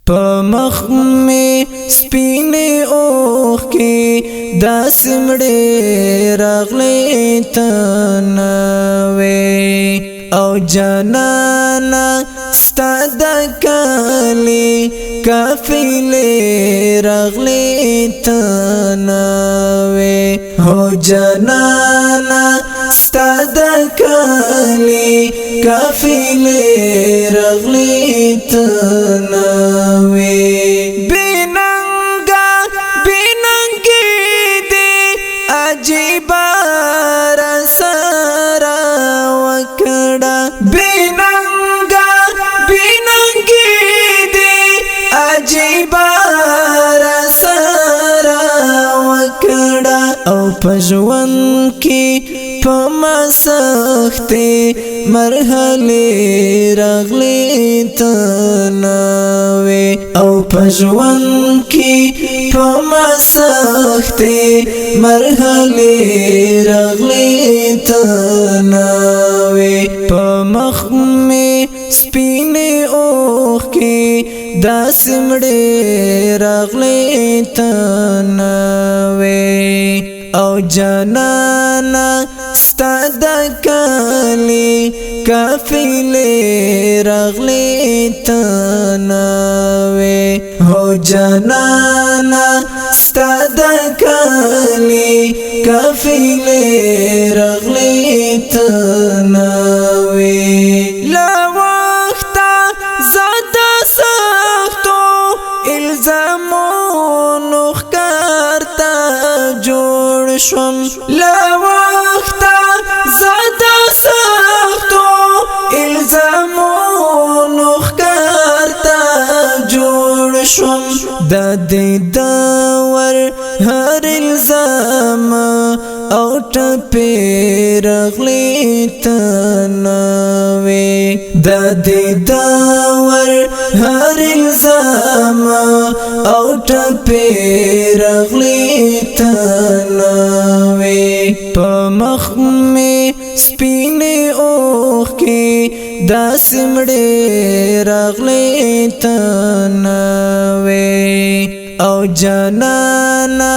پمخ می سپینې اوخ کې دا سمړې راغلې تنوي او جانانا ستا د کالي کافلې راغلې تنوي او جانانا ستا د کالي کافلې راغلې تنوي عجیب رسرا وکړه بیننګي دی عجیب رسرا وکړه او پژوند کې پمسخته مرحله راغلي تنوي او پژوند کې پمسخته مرحله راغلي تنوي پمخ می سپینې اوخ کې دا سمړې راغلي تنوي او جانانا ستا د کالي کافلې راغلي تنوي او جانانا ستا د کالي کافلې راغلي تنوي لا وخت زدا سختو الزامونو خکارتا جوړ شم لا وخت زدا سختو الزامونو خکارتا جوړ شم د دې دور هر الزام او ټپې راغلي تنوي د دې دور هر الزام او ټپې راغلي تنوي پمخ می سپینې اوخ کې دا سمړې راغلي تنوي او جانانا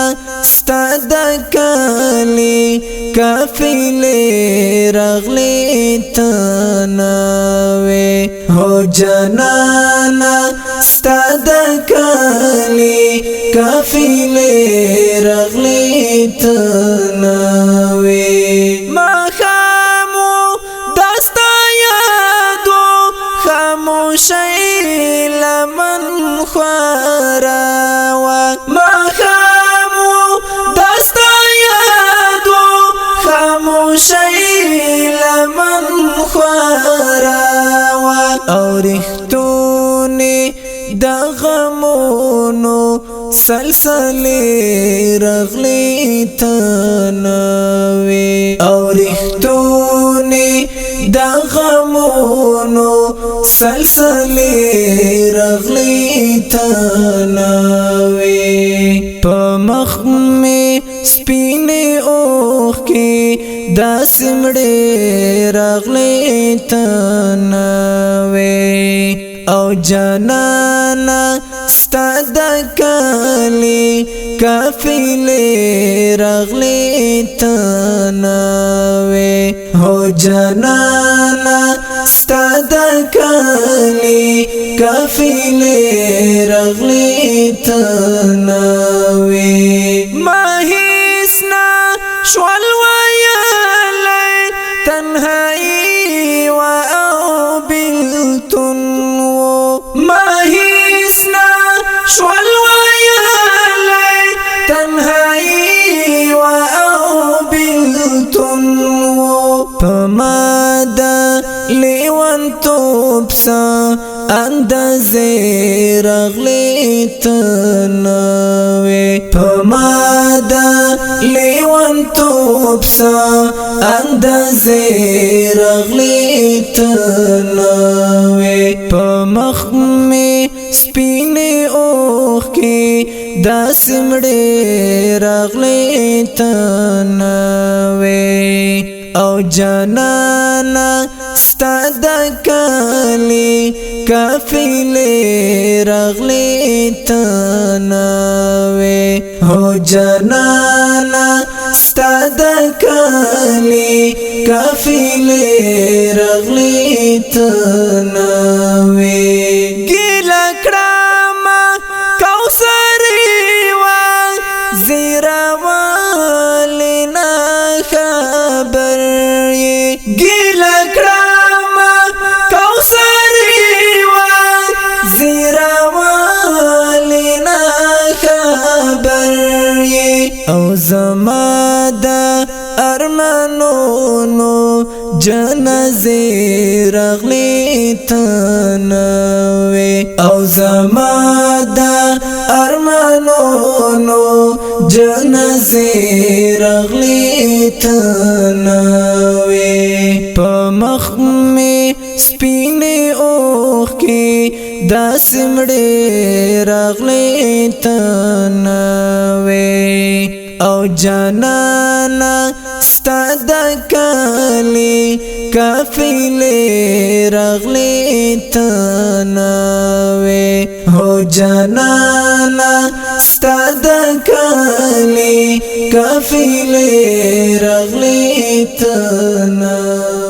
ستا د کالي کافلې راغلي تنوي او جانانا ستا د کالي کافلې راغلي تنوي ما خامو دستا یادو خاموشي لمن خورا ما خامو دستا یادو خاموشي لمن خورا او رښتونی د غمونو سلسلې راغلي تنوي او رښتونی د غمونو سلسلې راغلي تنوي پمخ می سپینې اوخ کې دا سمړې راغلي تنوي او جانانا ستا د کالي کافلې راغلي تنوي او جانانا ستا د کالي کافلې راغلي تنوي ما هیڅ شوال ویلی تنهایی و او بلتون ما هیڅ شوال ویلی تنهایی و او بلتون پمادا لیوان توبسا اندازې راغلي تنوي پمادا لیوان توبسا اندازې راغلي تنوي پمخ می سپینې اوخ کې دا سمړې راغلي تنوي او جانانا ستاد کلی کافیلې رغلی تناوي هو جنانا ستاد کلی کافیلې رغلی تناوي ګیلا کړم کوثری وا زیرا ولنا خبر ګیلا کړم کوثری وا زیرا ولنا خبر او زما د ارمانونو جنازه رغلی تناوي او زما د ارمانونو جنازه رغلی تناوي په مخ می سپینې اوښکې داسې مړې رغلی تناوي او جانانا ستاد کلی کافیلې رغلی تناوي هو جانانا ستاد کلی کافیلې رغلی تناوي